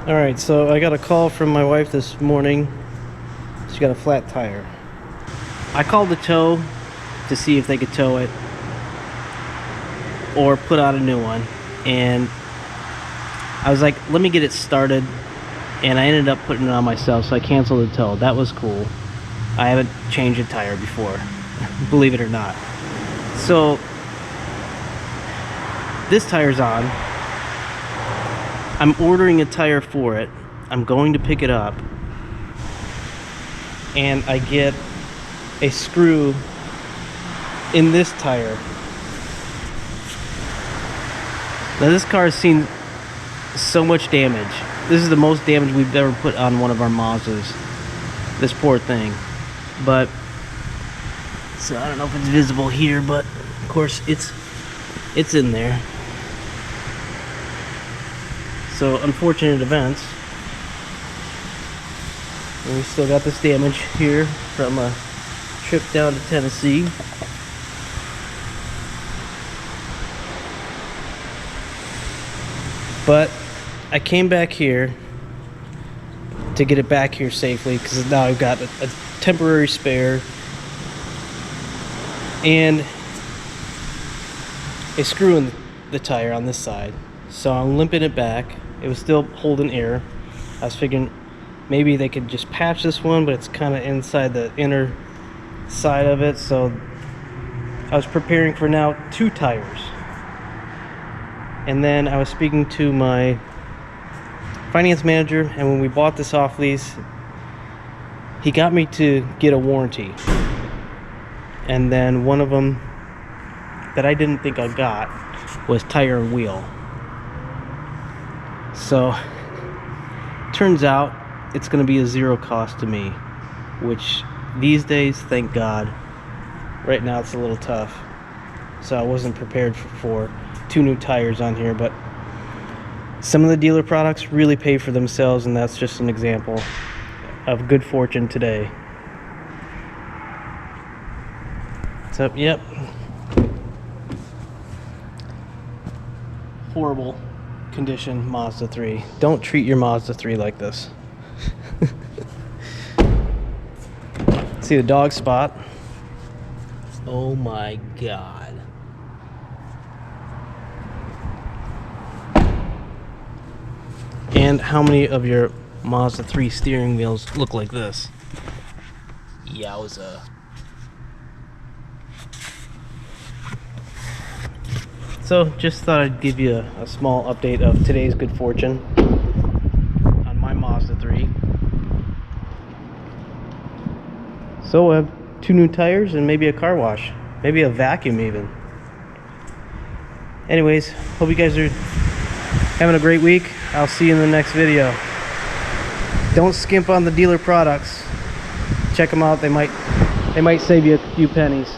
Alright, so I got a call from my wife this morning. She got a flat tire. I called the tow to see if they could tow it or put out a new one, and I was like, let me get it started, and I ended up putting it on myself, so I canceled the tow. That was cool. I haven't changed a tire before, believe it or not. So this tire's on. I'm ordering a tire for it. I'm going to pick it up, and I get a screw in this tire. Now this car has seen so much damage. This is the most damage we've ever put on one of our Mazdas. This poor thing. But so I don't know if it's visible here, but of course it's in there. So unfortunate events. And we still got this damage here from a trip down to Tennessee. But I came back here to get it back here safely, because now I've got a temporary spare and a screw in the tire on this side. So I'm limping it back. It was still holding air. I was figuring maybe they could just patch this one, but it's kind of inside the inner side of it. So I was preparing for now 2 tires. And then I was speaking to my finance manager, and when we bought this off lease, he got me to get a warranty. And then one of them that I didn't think I got was tire and wheel. So turns out it's going to be a zero cost to me, which these days, thank God. Right now it's a little tough, so I wasn't prepared for 2 new tires on here. But some of the dealer products really pay for themselves, and that's just an example of good fortune today. So yep, horrible condition Mazda 3. Don't treat your Mazda 3 like this. See the dog spot? Oh my God. And how many of your Mazda 3 steering wheels look like this? Yowza. So just thought I'd give you a small update of today's good fortune on my Mazda 3. So I have 2 new tires and maybe a car wash, maybe a vacuum even. Anyways, hope you guys are having a great week. I'll see you in the next video. Don't skimp on the dealer products. Check them out. They might save you a few pennies.